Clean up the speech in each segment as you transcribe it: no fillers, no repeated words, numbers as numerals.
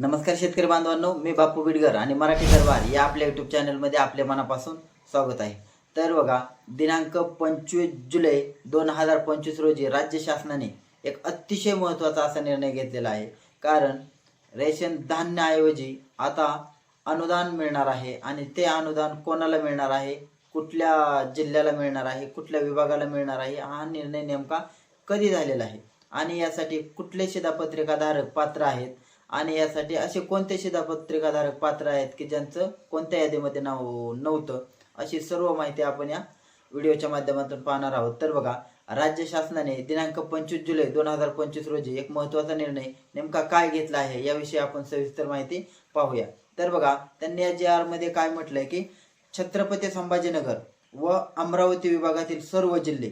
नमस्कार शेतकरी बांधवांनो, मी बापू बिडगर आणि मराठी दरबार या आपल्या यूट्यूब चॅनलमध्ये आपले मनापासून स्वागत आहे. तर बघा, दिनांक 25 जुलै 2025 रोजी राज्य शासनाने एक अतिशय महत्त्वाचा असा निर्णय घेतलेला आहे. कारण रेशन धान्याऐवजी आता अनुदान मिळणार आहे आणि ते अनुदान कोणाला मिळणार आहे, कुठल्या जिल्ह्याला मिळणार आहे, कुठल्या विभागाला मिळणार आहे, हा निर्णय नेमका कधी झालेला आहे आणि यासाठी कुठले शिधापत्रिकाधारक पात्र आहेत आणि यासाठी असे कोणते शिधापत्रिकाधारक पात्र आहेत की ज्यांचं कोणत्या यादीमध्ये नाव नव्हतं, अशी सर्व माहिती आपण या व्हिडिओच्या माध्यमातून पाहणार आहोत. तर बघा, राज्य शासनाने दिनांक 25 जुलै 2025 रोजी एक महत्त्वाचा निर्णय नेमका काय घेतला आहे याविषयी आपण सविस्तर माहिती पाहूया. तर बघा, त्यांनी या जी मध्ये काय म्हटलंय की छत्रपती संभाजीनगर व अमरावती विभागातील सर्व जिल्हे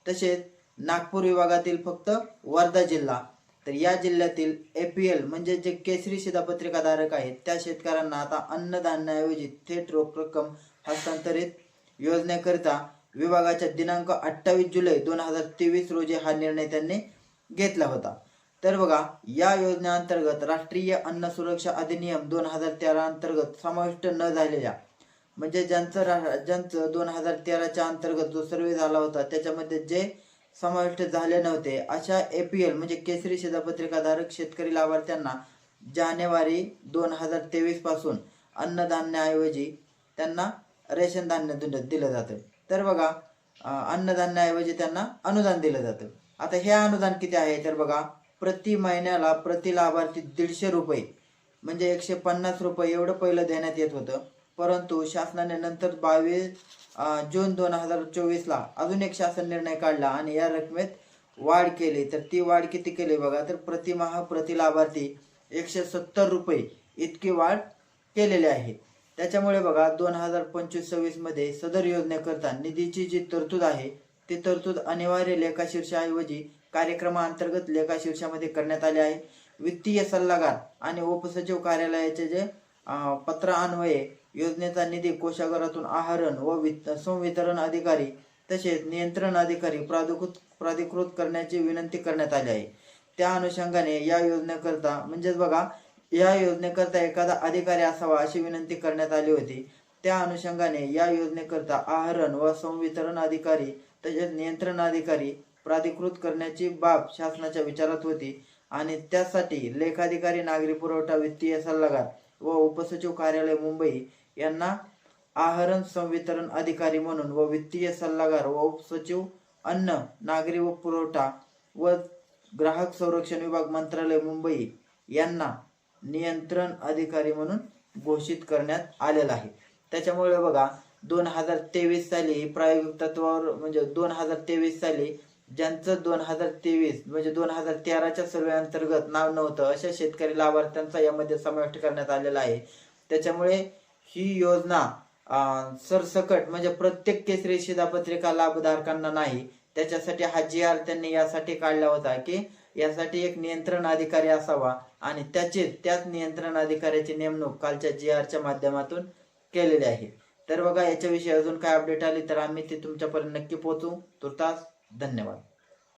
तसेच नागपूर विभागातील फक्त वर्धा जिल्हा, तर या जिल्ह्यातील APL म्हणजे जे केसरी शिधापत्रिकाधारक आहेत त्या शेतकऱ्यांना आता अन्नधान्याऐवजी थेट रोख रक्कम हस्तांतरित योजनेकरिता विभागाच्या दिनांक 28 जुलै 2023 रोजी हा निर्णय त्यांनी घेतला होता. तर बघा, या योजनेअंतर्गत राष्ट्रीय अन्न सुरक्षा अधिनियम 2013 अंतर्गत समाविष्ट न झालेल्या, म्हणजे ज्यांचं 2013च्या अंतर्गत जो सर्वे झाला होता त्याच्यामध्ये जे समाविष्ट झाले नव्हते अशा APL म्हणजे केसरी शिधापत्रिकाधारक शेतकरी लाभार्थ्यांना जानेवारी 2023 पासून अन्नधान्याऐवजी त्यांना रेशन धान्य दिलं जातं. तर बघा, अन्नधान्याऐवजी त्यांना अनुदान दिलं जातं. आता हे अनुदान किती आहे तर बघा, प्रति महिन्याला प्रति लाभार्थी 150 रुपये म्हणजे 150 रुपये एवढं पहिलं देण्यात येत होतं. परंतु शासनाने नंतर 22 जून 2024ला अजून एक शासन निर्णय काढला आणि या रकमेत वाढ केली. तर ती वाढ किती केली बघा, तर प्रतिमाह प्रति लाभार्थी 170 रुपये इतकी वाढ केलेली आहे. त्याच्यामुळे बघा 2025-26 मध्ये सदर योजनेकरता निधीची जी तरतूद आहे ती तरतूद अनिवार्य लेखाशीर्षाऐवजी कार्यक्रमाअंतर्गत लेखाशीर्षामध्ये करण्यात आले आहे. वित्तीय सल्लागार आणि उपसचिव कार्यालयाचे जे पत्रान्वये योजनेचा निधी कोषागारातून आहरण व संवितरण अधिकारी तसेच नियंत्रण अधिकारी प्राधिकृत करण्याची विनंती करण्यात आली आहे. त्या अनुषंगाने या योजनेकरता म्हणजेच बघा, या योजनेकरता एखादा अधिकारी असावा अशी विनंती करण्यात आली होती. त्या अनुषंगाने या योजनेकरता आहरण व संवितरण अधिकारी तसेच नियंत्रण अधिकारी प्राधिकृत करण्याची बाब शासनाच्या विचारात होती आणि त्यासाठी लेखाधिकारी, नागरी पुरवठा, वित्तीय सल्लागार व उपसचिव कार्यालय मुंबई यांना आहरण संवितरण अधिकारी म्हणून व वित्तीय सल्लागार व उपसचिव अन्न, नागरी व पुरवठा व ग्राहक संरक्षण विभाग मंत्रालय मुंबई यांना नियंत्रण अधिकारी म्हणून घोषित करण्यात आलेला आहे. त्याच्यामुळे बघा 2023 साली प्रायोगिक तत्वावर म्हणजे 2023 साली ज्यांचं 2023 म्हणजे 2013च्या सर्वे अंतर्गत नाव नव्हतं अशा शेतकरी लाभार्थ्यांचा यामध्ये समावेश करण्यात आलेला आहे. त्याच्यामुळे ही योजना सरसकट म्हणजे प्रत्येक केसरी शिधापत्रिका लाभधारकांना नाही, त्याच्यासाठी हा GR त्यांनी यासाठी काढला होता की यासाठी एक नियंत्रण अधिकारी असावा आणि त्याच नियंत्रण अधिकाऱ्याची नेमणूक कालच्या GRच्या माध्यमातून केलेली आहे. तर बघा, याच्याविषयी अजून काय अपडेट आली तर आम्ही ते तुमच्यापर्यंत नक्की पोहोचू. तुर्तास धन्यवाद.